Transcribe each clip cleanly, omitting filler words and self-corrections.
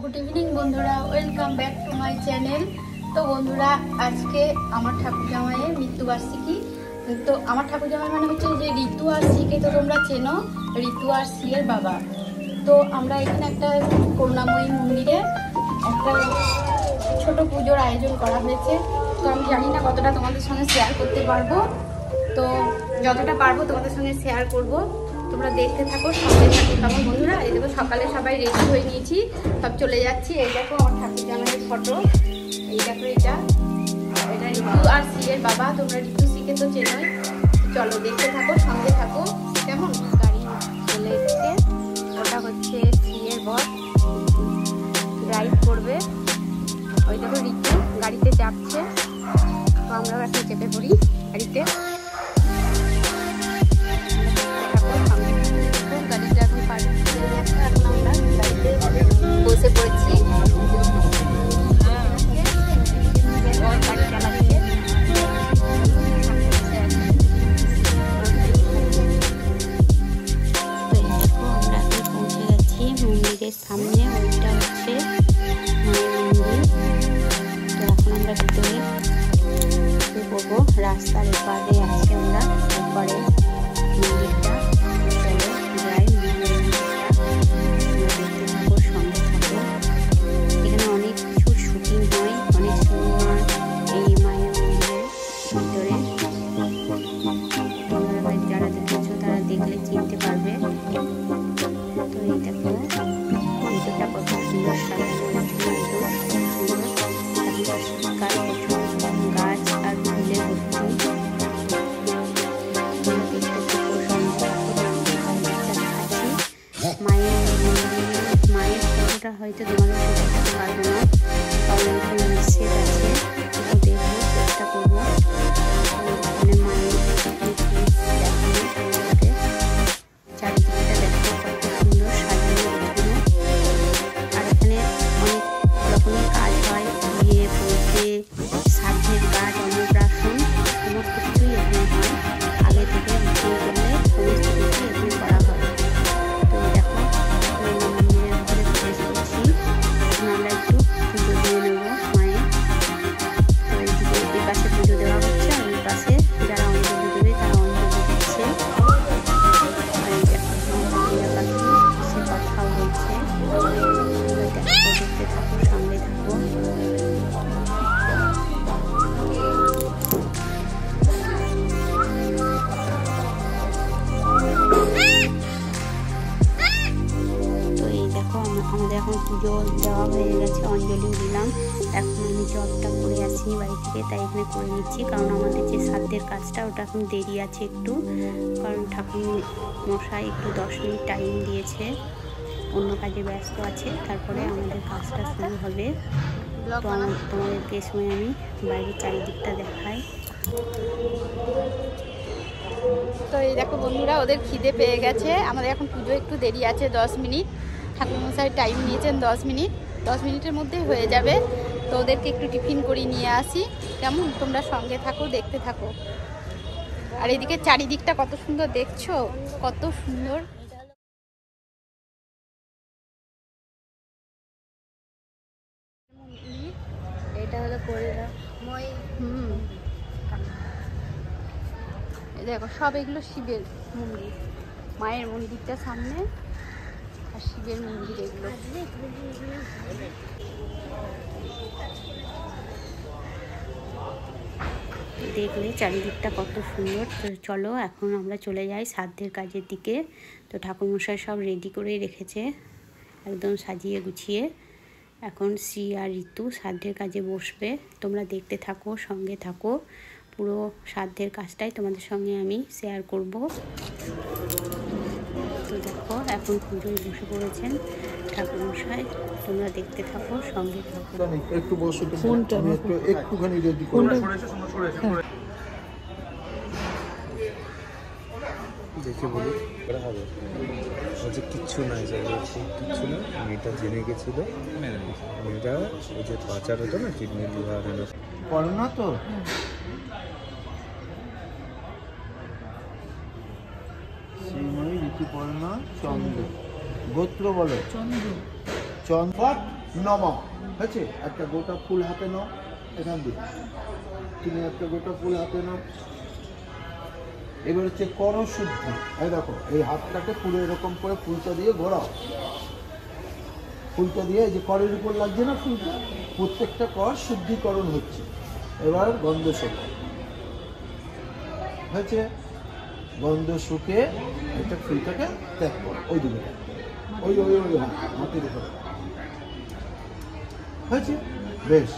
Good evening बंधुरा welcome back to my channel. तो बंधुरा आज के आमार ठाकुर जामाइয়ের मृत्युबार्षिकी। तो आमार ठाकुर जामाई माने হচ্ছে যে ঋতু আর সিকে তো তোমরা চেনো, ঋতু আর সিয়ের বাবা। তো আমরা এখানে একটা করুণাময়ী মন্দিরে একটা ছোট পুজোর আয়োজন করা হয়েছে। তো আমি জানি না কতটা তোমাদের সঙ্গে শেয়ার করতে পারবো, তো যতটা পারবো তোমাদের সঙ্গে শেয়ার করব। তোমরা দেখতে থাকো, সঙ্গে থাকো কেমন বন্ধুরা। এই দেখো সকালে সবাই রেডি হয়ে নিয়েছি, সব চলে যাচ্ছি। এই দেখো আমার ঠাকুর জামাইয়ের ফটো, এই দেখো এটা ঋতু আর সিয়ের বাবা। তোমরা ঋতু সিকে তো চেনোই, চলো দেখতে থাকো, সঙ্গে থাকো কেমন। গাড়ি চলে এসছে, ওটা হচ্ছে সিয়ের বস, ড্রাইভ করবে। ওই দেখো ঋতু গাড়িতে চাপছে, তো আমরাও এখন চেপে পড়ি গাড়িতে। গাড়িটা এখন এখন আমরা গাড়িতে বসে পড়েছি। গাড়ি চালাচ্ছে, আমরা এখন পৌঁছে গেছি মন্দিরের সামনে। ওইটা হচ্ছে মায়ের মন্দির। তো এখন আমরা ভিতরে করবো, রাস্তার এপারে আছি আমরা, এপারে মন্দিরটা। এখানে অনেক কিছু শুটিং হয়, অনেক সিনেমা এই মায়ের মন্দিরের ভিতরে। তোমরা যারা দেখেছো তারা দেখলে চিনতে পারবে। তো এই দেখো ভিতরটা কত সুন্দর সাজানো, গাছ আর ফুলে ভর্তি। মায়ের ফটোটা হয়তো তোমাদের দেখাতে পারবো না, কারণ এখানে নিষেধ আছে। তো দেখবো, চেষ্টা করবো ওখানে মায়ের চারিদিকটা দেখো কত সুন্দর সাজানো গোছানো। আর এখানে অনেক রকমের কাজ হয়, বিয়ে পড়তে, শ্রাদ্ধের কাজ, অন্নপ্রাশন, সমস্ত কিছুই এখানে হয়। আগে থেকে বুকিং করলে সমস্ত কিছু এখানে করা হয়। তো দেখো মন্দিরের ভিতরে প্রবেশ করছি, আমরা একটু পুজো দিয়ে নেবো মায়ের। তো এইদিকে এই পাশে পুজো দেওয়া হচ্ছে, আর এই পাশে যারা অঞ্জলি দেবে তারা অঞ্জলি দিচ্ছে। আর এই দেখো সে কথাও বলছে। দেখতে থাকো, সঙ্গে থাকো। আমাদের এখন পুজো দেওয়া হয়ে গেছে, অঞ্জলিও দিলাম। এখন আমি জবটা করে আসি বাড়ি থেকে, তাই এখানে করে নিচ্ছি, কারণ আমাদের যে শ্রাদ্ধের কাজটা ওটা এখন দেরি আছে একটু, কারণ ঠাকুর মশাই একটু 10 মিনিট টাইম দিয়েছে, অন্য কাজে ব্যস্ত আছে। তারপরে আমাদের কাজটা শুরু হবে। তো তোমাদেরকে সময় আমি বাইরের চারিদিকটা দেখাই। তো এই দেখো বন্ধুরা, ওদের খিদে পেয়ে গেছে। আমাদের এখন পুজো একটু দেরি আছে 10 মিনিট। ঠাকুরমশাই টাইম নিয়েছেন 10 মিনিট, 10 মিনিটের মধ্যে হয়ে যাবে। তো ওদেরকে একটু টিফিন করিয়ে নিয়ে আসি কেমন। তোমরা সঙ্গে থাকো, দেখতে থাকো। আর এদিকে চারিদিকটা কত সুন্দর দেখছো, কত সুন্দর। এটা হলো করুণাময়ী। দেখো সব এগুলো শিবের মন্দির, মায়ের মন্দিরটা সামনে আর শিবের মন্দির এগুলো। দেখলে চারিদিকটা কত সুন্দর। তো চলো এখন আমরা চলে যাই শ্রাদ্ধের কাজের দিকে। তো ঠাকুরমশাই সব রেডি করে রেখেছে, একদম সাজিয়ে গুছিয়ে। এখন শ্রী আর ঋতু শ্রাদ্ধের কাজে বসবে। তোমরা দেখতে থাকো, সঙ্গে থাকো। পুরো শ্রাদ্ধের কাজটাই তোমাদের সঙ্গে আমি শেয়ার করব। তো দেখো এখন পুজোয় বসে পড়েছেন ঠাকুরমশাই, তোমরা দেখতে থাকো, সঙ্গে থাকো। একটু বসো, একটুখানি রেডি করো। দেখে বলি হবে কিচ্ছু নাই, কিচ্ছু না। মেয়েটা জেনে গেছিল, মেয়েটা ওই যে পাচার হতো না, কিডনি লিভার করো না। তো শ্রীময়ী ঋতুপর্ণা চন্দ্র, গোত্র বলো। চন্দ্র। নমঃ। হয়েছে? একটা গোটা ফুল হাতে নাও, এখান দিয়ে তুমি একটা গোটা ফুল হাতে নাও। এবার হচ্ছে কর শুদ্ধি। এই দেখো, এই হাতটাকে পুরো এরকম করে ফুলটা দিয়ে ঘোরাও। ফুলটা দিয়ে এই যে করের উপর লাগছে না ফুলটা, প্রত্যেকটা কর শুদ্ধিকরণ হচ্ছে। এবার গন্ধ শোকা হয়েছে, গন্ধ শুকে একটা ফুলটাকে ত্যাগ করো, ওই দিকে ওই ওই ওই হাতের উপরে হয়েছে। বেশ,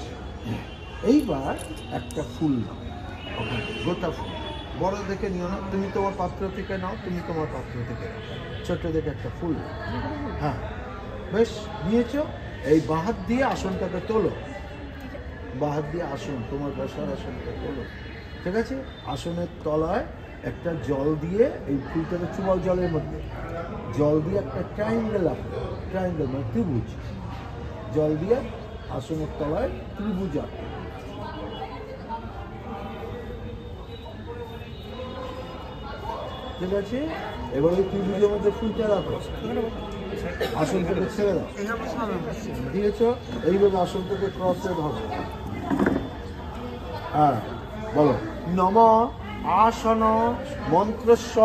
এইবার একটা ফুল নাও, গোটা ফুল, বড় দেখে নিও না, তুমি তোমার পাত্র থেকে নাও, তুমি তোমার পাত্র থেকে নাও, ছোট দেখে একটা ফুল। হ্যাঁ বেশ, নিয়েছো। এই বাহাত দিয়ে আসনটাকে তোলো, বাহাত দিয়ে আসন, তোমার বসার আসনটা তোলো, ঠিক আছে? আসনের তলায় একটা জল দিয়ে এই ফুলটাকে চুবাও, জলের মধ্যে জল দিয়ে একটা ট্রায়াঙ্গেল আঁকো, ট্রায়াঙ্গেল মানে ত্রিভুজ, জল দিয়ে আসনের তলায় ত্রিভুজ আঁকো। ঠিক আছে? এবার ওই ত্রিভুজের মধ্যে ফুলটা রাখো, আসনটাকে ছেড়ে দাও, দিয়েছ। এইভাবে আসনটাকে ক্রসে ধরো। হ্যাঁ বলো, নম আসন মন্ত্রস্ব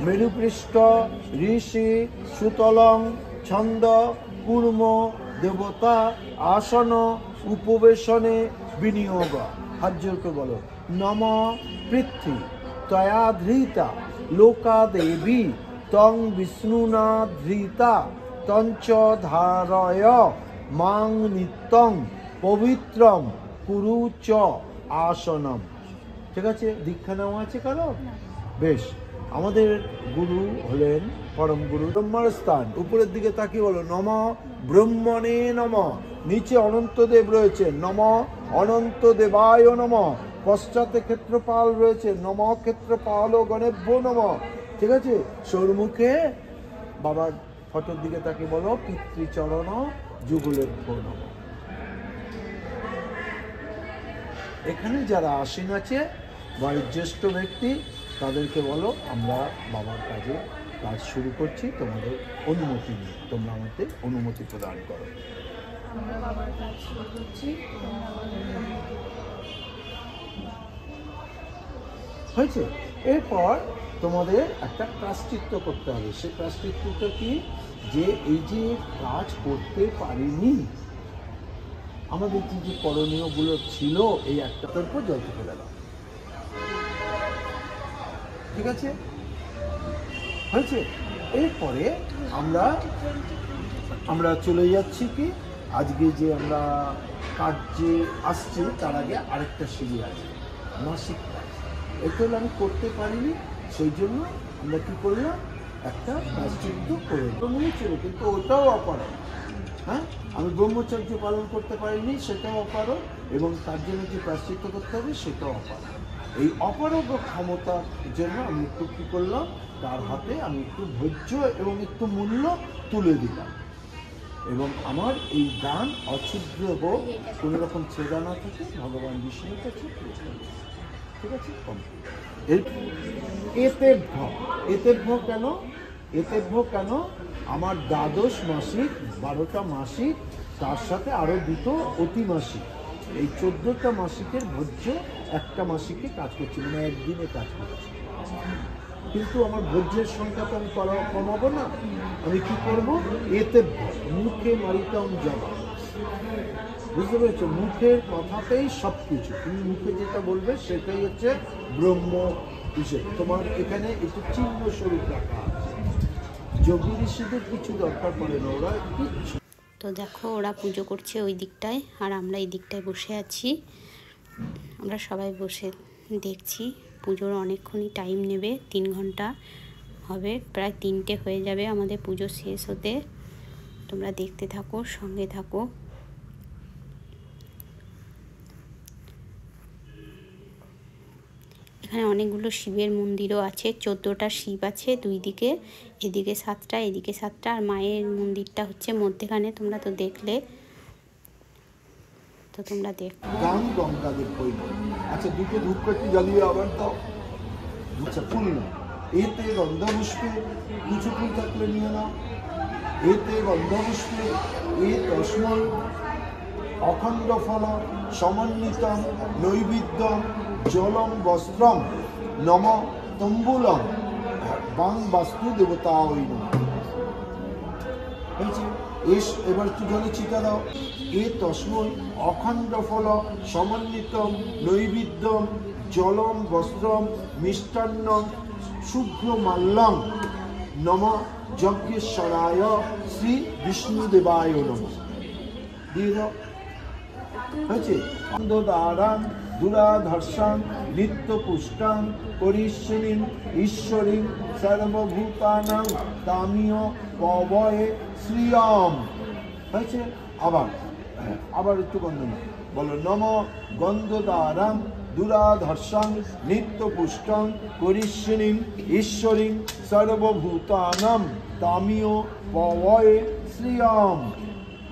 মেরুপৃষ্ঠ ঋষি সুতলং ছন্দ কূর্ম দেবতা আসন উপবেশনে বিনিয়োগ। হাত জোর করে বলো, নম পৃথ্বী তয়া ধৃতা লোকা দেবী তং বিষ্ণুনা ধৃতা তঞ্চ ধারয় মাং নিত্যং পবিত্রম কুরু চ আসনম। ঠিক আছে? দীক্ষা নেওয়া আছে কারো? বেশ, আমাদের গুরু হলেন পরম গুরু ব্রহ্মার স্থান। উপরের দিকে তাকিয়ে বলো, নম ব্রহ্মণে নম। নিচে অনন্তদেব রয়েছে, নম অনন্ত দেবায় নম। পশ্চাতে ক্ষেত্রপাল রয়েছে, নম ক্ষেত্রপাল গণেভ্য নম। ঠিক আছে? সৌরমুখে বাবার ফটোর দিকে তাকিয়ে বলো, পিতৃচরণ যুগলেভ্য নম। এখানে যারা আসীন আছে, বাড়ির জ্যেষ্ঠ ব্যক্তি, তাদেরকে বলো, আমরা বাবার কাজ শুরু করছি, তোমাদের অনুমতি নিয়ে তোমরা আমাদের অনুমতি প্রদান করো। আমরা বাবার কাজ শুরু করছি। হয়েছে? এরপর তোমাদের একটা প্রায়শ্চিত্ত করতে হবে। সেই প্রায়শ্চিত্তটা কি? যে এই যে কাজ করতে পারিনি, আমাদের যে করণীয়গুলো ছিল, এই একটার উপর জল থেকে গেল। ঠিক আছে? হয়েছে? এরপরে আমরা চলে যাচ্ছি কি, আজকে যে আমরা কাজে আসছি তার আগে আরেকটা সিঁড়ি আছে, মাসিক কাজ। এটা হলো আমি করতে পারিনি, সেই জন্য আমরা কি করলাম, একটা প্রায়শ্চিত্ত করে ছিল, কিন্তু ওটাও অপারক। হ্যাঁ, আমি ব্রহ্মচর্য পালন করতে পারিনি, সেটাও অপারক, এবং তার জন্য যে প্রায়শ্চিত্ত করতে হবে সেটাও অপারক। এই অপারক ক্ষমতার জন্য আমি একটু কী করলাম, তার হাতে আমি একটু ধৈর্য এবং একটু মূল্য তুলে দিলাম, এবং আমার এই দান অছিদ্র হোক, কোনো রকম ছেদা না থাকে, ভগবান বিষ্ণুর কাছে। ঠিক আছে? এতেভ্য কেন? এতেভ্য কেন? আমার দ্বাদশ মাসিক, 12টা মাসিক, তার সাথে আরও 2টো অতি মাসিক, এই 14টা মাসিকের ভোজ্য একটা মাসিকে কাজ করছি, মানে একদিনে কাজ করছি। কিন্তু আমার ভোজ্যের সংখ্যা তো আমি কমাবো না, আমি কি করব, এতেভ্য মুখে মারিতাম জবা। বুঝতে পেরেছো? মুখের কথাতেই সব কিছু, তুমি মুখে যেটা বলবে সেটাই হচ্ছে ব্রহ্ম হিসেবে। তোমার এখানে একটু চিহ্ন স্বরূপ রাখা আছে। যোগী ঋষিদের কিছু দরকার পড়ে না, ওরা কিচ্ছু। তো দেখো, ওরা পুজো করছে ওই দিকটায়, আর আমরা এই দিকটায় বসে আছি। আমরা সবাই বসে দেখছি। পুজোর অনেকক্ষণই টাইম নেবে, 3 ঘন্টা হবে, প্রায় 3টে হয়ে যাবে আমাদের পুজো শেষ হতে। তোমরা দেখতে থাকো, সঙ্গে থাকো। এখানে অনেকগুলো শিবের মন্দিরও আছে, 14টা শিব আছে দুই দিকে, এদিকে 7টা, এদিকে 7টা, আর মায়ের মন্দিরটা হচ্ছে মধ্যেখানে, তোমরা তো দেখলে। তো তোমরা দেখো। গান গঙ্গাদের কইল, আচ্ছা 2টো ধূপকাঠি জ্বালিয়ে আবার দাও। আচ্ছা ফুল না, এতে গন্ধ পুষ্পে কিছু ফুল থাকলে নিয়ে নাও। এতে গন্ধপুষ্পে এ তস্মৈ অখণ্ড ফল সমন্বিতম নৈবেদ্যম জলম বস্ত্রম নম তম্বুলম বাং বাস্তু দেবতা ওই হয়েছে। এবার একটু জলে ছিটা দাও। এ তস্মৈ অখণ্ড ফল সমন্বিতম নৈবেদ্যম জলম বস্ত্রম মিষ্টান্নম শুভ্র মাল্যম নম যজ্ঞেশ্বরায় শ্রী বিষ্ণুদেবায় নম। দিয়ে দাও। হয়েছে। অন্ধদারাং দুরাধর্ষাং নিত্য পুষ্টাং করিষ্যিনীং ঈশ্বরীং সর্বভূতানাং তামিয় পবয়ে শ্রিয়ম। হয়েছে। আবার একটু গন্ধনা বলো। নম গন্ধদারাং দুরাধর্ষাং নিত্য পুষ্টং করিষ্যিনীং ঈশ্বরীং সর্বভূতানাং তামিয় পবয়ে শ্রিয়ম।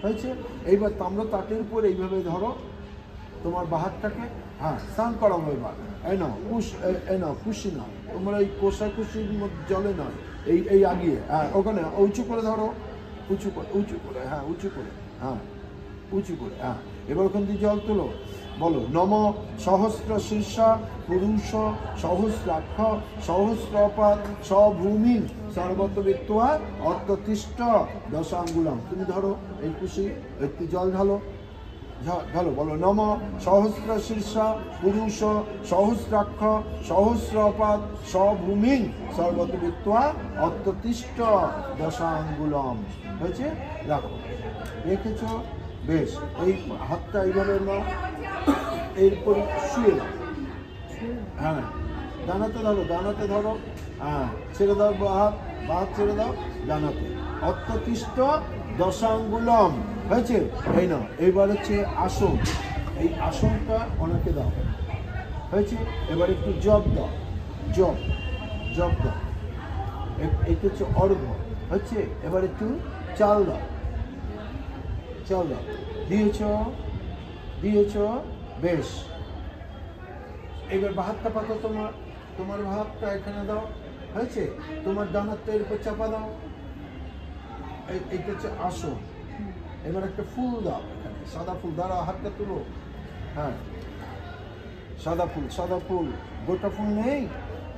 হয়েছে। এইবার তাম্র তাটের উপর এইভাবে ধরো তোমার বাহারটাকে, হ্যাঁ স্নান করাবো এবার। এই নাও খুশি না তোমরা এই কোষাকুশির জলে নয়, এই আগিয়ে, হ্যাঁ ওখানে উঁচু করে ধরো, উঁচু করে হ্যাঁ উঁচু করে, হ্যাঁ উঁচু করে, হ্যাঁ এবার ওখান দিয়ে জল তুলো। বলো। নম সহস্র শীর্ষা পুরুষ সহস্রাক্ষ সহস্রপাত সভূমি সর্বতবিত্বা অর্থতিষ্ঠ দশাঙ্গুলম। তুমি ধরো এই খুশি, একটু জল ঢালো। বলো। নম সহস্র শীর্ষা পুরুষ সহস্রাক্ষ সহস্রপাত সভূমি সর্বতবিত্বা অর্থতিষ্ঠ দশাঙ্গুলম। হয়েছে। রাখো। রেখেছ। বেশ। এই হাতটা এইভাবে নাও, এরপর শুয়ে দাও। হ্যাঁ ডানাতে ধরো, হ্যাঁ ছেড়ে দাও বাহাত ছেড়ে দাও ডানাতে। অর্থতিষ্ঠ দশাঙ্গুলম। হয়েছে। এই না এইবার হচ্ছে আসন, এই আসনটা ওনাকে দাও। হয়েছে। এবার একটু জব দাও, জব দাও। এটা হচ্ছে অর্ঘ্য। হচ্ছে। এবার একটু চাল দাও। দিয়েছ। বেশ। এবার বাহাতটা পাতো, তোমার ভাতটা এখানে দাও। হয়েছে। তোমার ডানারটা এর উপর চাপা দাও। এইটা হচ্ছে আসন। এবার একটা ফুল দাও এখানে, সাদা ফুল। দাঁড়াও, হাতটা তুলো। হ্যাঁ সাদা ফুল। গোটা ফুল নেই,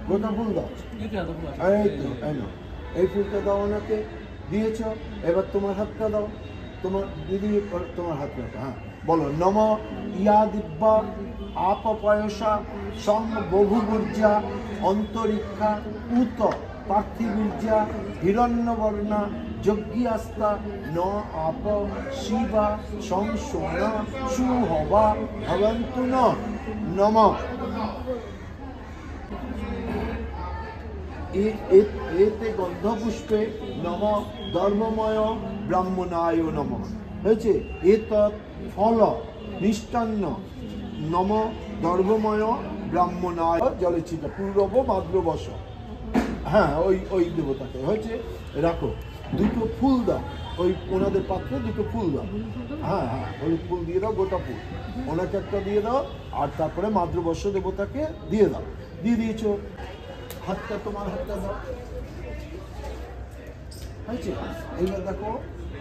গোটা ফুল দাও। এই তো এই ফুলটা দাও ওনাকে। দিয়েছ। এবার তোমার হাতটা দাও, তোমার দিদি তোমার হাত রাখো। হ্যাঁ বলো। নম ইয়া দিব্যা আপপয়সা সং বহুবূর্জা অন্তরিক্ষা উত পার্থিবীর্যা হিরণ্যবর্ণা যজ্ঞাস্তা ন আপ শিবা সংসোনা সুহবা ভবন্তু নম। এতে গন্ধপুষ্পে নম ধর্মময় ব্রাহ্মণায় নম। হয়েছে। এতৎ ফল মিষ্টান্ন নম ধর্মময় ব্রাহ্মণায় জলে ছিটা পূর্ব মাদ্রবশ। হ্যাঁ ওই দেবতাকে। হয়েছে। রাখো। দুটো ফুল দাও, ওই ওনাদের পাত্রে দুটো ফুল দাও। হ্যাঁ হলুদ ফুল দিয়ে দাও, গোটা ফুল ওনাকে একটা দিয়ে দাও। আর তারপরে মাদ্রবর্ষ দেবতাকে দিয়ে দাও। দিয়ে দিয়েছো। হাতটা তোমার হাতটা দাও। হয়েছে। এইবার দেখো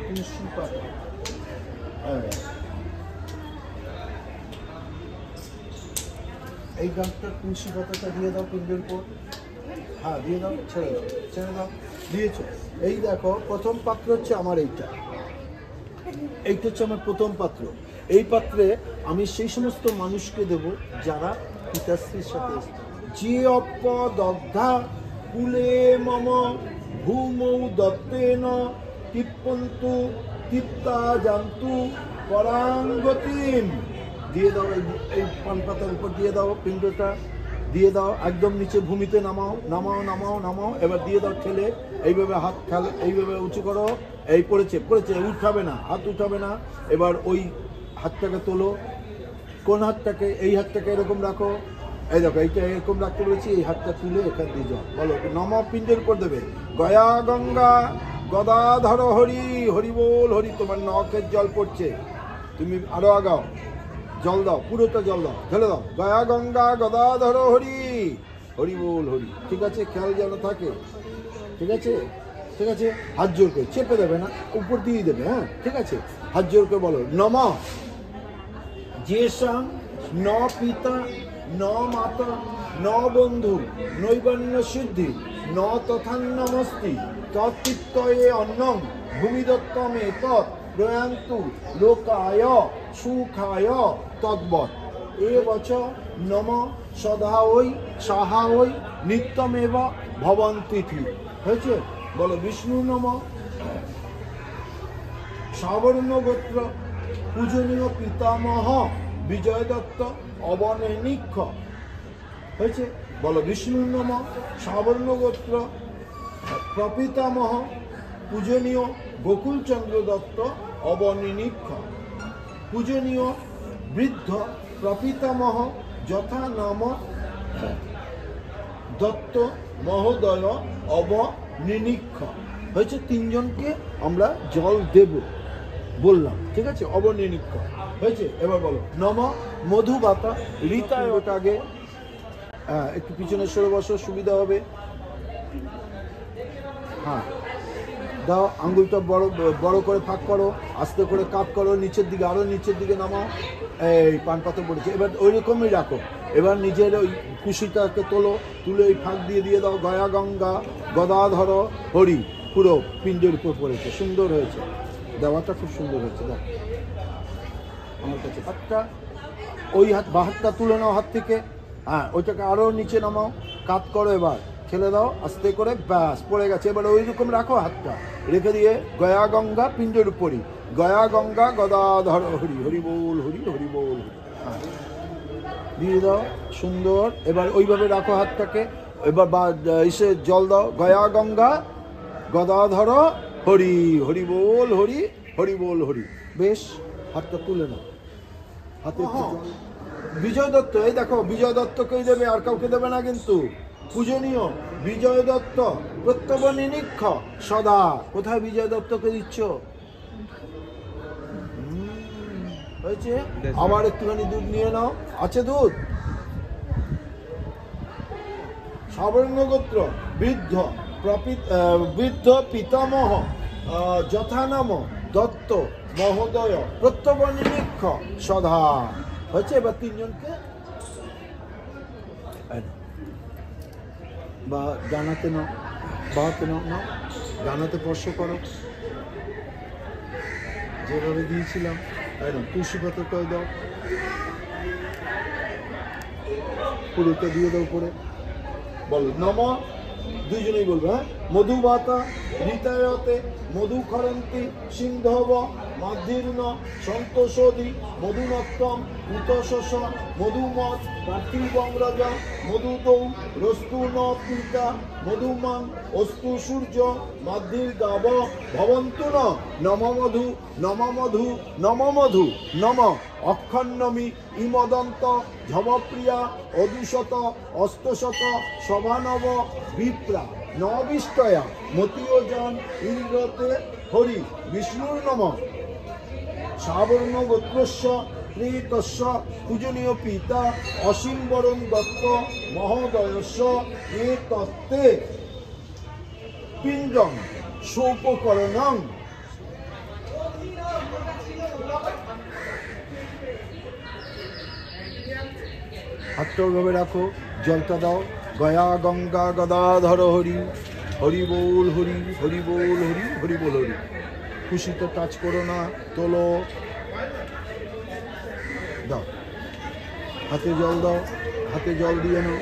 তুলসী পাতা, এই গাছটা তুলসী পাতাটা দিয়ে দাও পিণ্ডের উপর। হ্যাঁ দিয়ে দাও। ছেড়ে দাও। দিয়েছ। এই দেখো প্রথম পাত্র হচ্ছে আমার এইটা হচ্ছে আমার প্রথম পাত্র। এই পাত্রে আমি সেই সমস্ত মানুষকে দেব যারা পিতাশ্রীর সাথে যে অপদগ্ধা কুলে মম ভূমৌ দত্তেন তিপ্পন্তু তিপ্তা জান্তু পরাঙ্গতিম। দিয়ে দাও। এই পান পাতার উপর দিয়ে দাও পিণ্ডটা, দিয়ে দাও। একদম নিচে ভূমিতে নামাও। এবার দিয়ে দাও ঠেলে। এইভাবে হাত খেলে, এইভাবে উঁচু করো। এই পড়েছে, উঠাবে না, হাত উঠাবে না। এবার ওই হাতটাকে তোলো। কোন হাতটাকে? এই হাতটাকে এরকম রাখো। এই দেখো এইটা এরকম রাখতে বলেছি। এই হাতটা তুলে এখান দিয়ে যাও। বলো। নম পিণ্ডের উপর দেবে। গয়া গঙ্গা গদাধর হরি, হরি বল হরি। তোমার নখের জল পড়ছে, তুমি আরো আগাও। জল দাও, পুরোটা জল দাও, ঢেলে দাও। গয়া গঙ্গা গদাধর হরি, হরি বল হরি। ঠিক আছে, খেয়াল যেন থাকে। ঠিক আছে। ঠিক আছে? হাত জোর করে, চেপে দেবে না, উপর দিয়ে দেবে, হ্যাঁ ঠিক আছে? হাত জোর করে বলো নমঃ যেষাং ন পিতা ন মাতা ন বন্ধু নৈবন্য সিদ্ধি ন তথান্নমস্তি তৎকৃত্যয়ে অন্নং ভূমিদত্তমে তৎ প্রয়ান্তু লোকায় সুখায় তদ্বৎ এ বচ নম সদা ওই সাহা ওই নিত্যমেব ভবন্তিথি। হয়েছে? বলো বিষ্ণু নম সাবর্ণ গোত্র পূজনীয় পিতামহ বিজয় দত্ত অবনেনিক্ষ। হয়েছে? বলো বিষ্ণু নম সাবর্ণ গোত্র প্রপিতামহ পূজনীয় গোকুলচন্দ্র দত্ত অবনেনিক্ষ। পূজনীয় বৃদ্ধ প্রপিতামহ যথা নাম দত্ত মহোদয় অবনিনিক্ষ। হয়েছে? তিনজনকে আমরা জল দেব বললাম, ঠিক আছে? অবনিনিক্ষ। হয়েছে? এবার বলো নম মধুবাতা ঋতায়। ওটা আগে একটু পিছনে সরে বসো, সুবিধা হবে। হ্যাঁ দাও, আঙ্গুলটা বড় বড় করে ফাঁক করো, আস্তে করে কাপ করো, নিচের দিকে, আরো নিচের দিকে নামাও। এই পান পাতা পড়েছে, এবার ওই রকমই রাখো। এবার নিজের ওই কুশিটাকে তোলো, তুলে ওই ফাঁক দিয়ে দাও। গয়া গঙ্গা গদাধর হরি পুরো পিণ্ডের উপর পড়েছে, সুন্দর হয়েছে, দেওয়াটা খুব সুন্দর হয়েছে। দাও আমার কাছে হাতটা, ওই হাত বা হাতটা তুলে নাও হাত থেকে, হ্যাঁ ওইটাকে আরো নিচে নামাও, কাত করো, এবার ছেলে দাও আস্তে করে, ব্যাস পড়ে গেছে। এবার ওই রকম রাখো হাতটা, রেখে দিয়ে গয়া গঙ্গা পিণ্ডের উপরই, গয়া গঙ্গা গদাধর হরি, হরি বল হরি, হরি বল হরি, হ্যাঁ দিয়ে দাও, সুন্দর। এবার ওইভাবে রাখো হাতটাকে। এবার বা এসে জল দাও, গয়া গঙ্গা গদাধর হরি, হরি বল হরি, হরি বল হরি। বেশ, হাতটা তুলে নাও, হাতে বিজয় দত্ত, এই দেখো বিজয় দত্তকেই দেবে, আর কাউকে দেবে না কিন্তু। পূজনীয় বিজয় দত্ত প্রত্যবনিনিক্ষ সদা। কোথায় বিজয় দত্তকে দিচ্ছ? হয়েছে? আবার একটুখানি দুধ নিয়ে নাও, আছে দুধ? সাবর্ণ গোত্র বৃদ্ধ বৃদ্ধ পিতামহ যথানাম দত্ত মহোদয় প্রত্যবনিনিক্ষ সদা। হয়েছে? এবার তিনজনকে বা ডানাতে নাও, বাহাতে নাও, নাও ডানাতে স্পর্শ করো, যেভাবে দিয়েছিলাম। তুলসী পাতাটাও দাও, পুরোটা দিয়ে দাও উপরে। বলো নম, দুইজনেই বলবে, হ্যাঁ। মধুবাতা ঋতায়তে মধুখরন্তি সিন্ধব মাধ্যীর্ণ সন্তোষদি মধুনক্তম উতশস মধুমত পার্থিবংরজ মধুদৌ রস্তু ন পিতা মধুমাং অস্তু সূর্য মাধ্যীর গাব ভবন্তু ন নম মধু নম মধু নম মধু নম অক্ষন্নমি ইমদন্ত ঝবপ্রিয়া অদুশত অষ্টশত সভানব বিপ্রা নবিষ্টয়া মতীয়জন ইন্দ্রতে হরি বিষ্ণুর নম সাবর্ণ গোত্রস্য প্রেতস্য পূজনীয় পিতা অসীম বরণ দত্ত মহোদয়স্য এ তত্ত্বে পিণ্ডং সোপকরণং। হাতটা ওইভাবে রাখো, জলটা দাও। গয়া গঙ্গা গদাধর হরি, হরি বল হরি, হরি বল হরি, হরি বল হরি। খুশিতে টাচ করো না, তোলো, দাও হাতে জল দাও, হাতে জল দিয়ে নাও।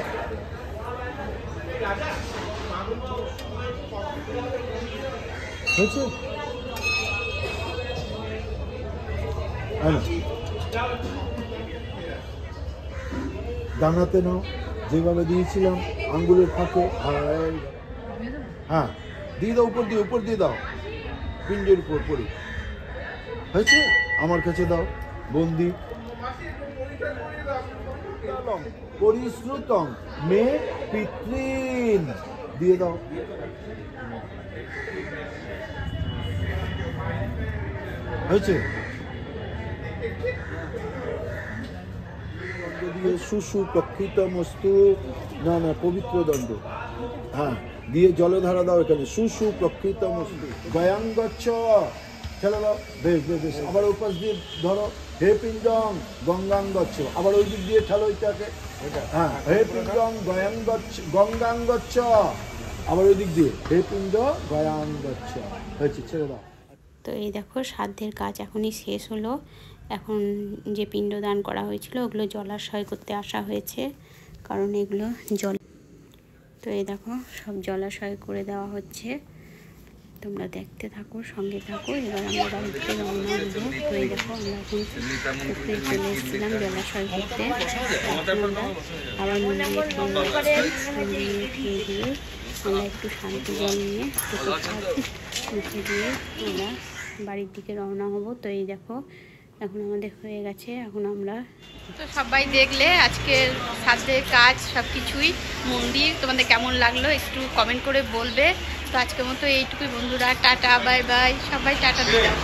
হয়েছে? ডানাতে নাও, যেভাবে দিয়েছিলাম আঙ্গুলের ফাঁকে, হ্যাঁ দিয়ে দাও, উপর দিয়ে, উপর দিয়ে দাও, পিণ্ডের উপর পড়ে। হয়েছে? আমার কাছে দাও বন্দি। পরিশ্রুতং মে পিতৃন, দিয়ে দাও। হয়েছে? দিয়ে সুসু প্রকৃত মস্তু, না না পবিত্র দণ্ড, হ্যাঁ দিয়ে জলধারা দাও এখানে সুসু প্রকৃত গয়াঙ্গচ্ছ ঠেলে দাও, বেশ বেশ বেশ। আবার ওই পাশ দিয়ে ধরো, হে পিণ্ডং গঙ্গাঙ্গচ্ছ, আবার ওই দিক দিয়ে ঠেলো ওইটাকে, হ্যাঁ, হে পিণ্ডং গঙ্গাঙ্গচ্ছ, আবার ওই দিক দিয়ে হে পিণ্ড গয়াঙ্গচ্ছ, হয়েছে, ছেড়ে দাও। তো এই দেখো শ্রাদ্ধের কাজ এখনই শেষ হলো। এখন যে পিণ্ডদান করা হয়েছিল ওগুলো জলাশয় করতে আসা হয়েছে, কারণ এগুলো জল। তো এই দেখো সব জলাশয় করে দেওয়া হচ্ছে, তোমরা দেখতে থাকো, সঙ্গে থাকো। এবার আমরা বাড়ি থেকে রওনা হবো। তো এই দেখো আমরা এখন পুকুরে চলে এসেছিলাম জলাশয় করতে। আমরা আবার মন্দিরে খেয়ে দিয়ে আমরা একটু শান্তি জল নিয়ে মুখে দিয়ে আমরা বাড়ির দিকে রওনা হব। তো এই দেখো এখন আমাদের হয়ে গেছে, এখন আমরা তো সবাই দেখলে আজকের শ্রাদ্ধের কাজ সব কিছুই, মন্দির তোমাদের কেমন লাগলো একটু কমেন্ট করে বলবে। তো আজকের মতো এইটুকুই বন্ধুরা, টাটা বাই বাই, সবাই টাটা দিয়ে দাও।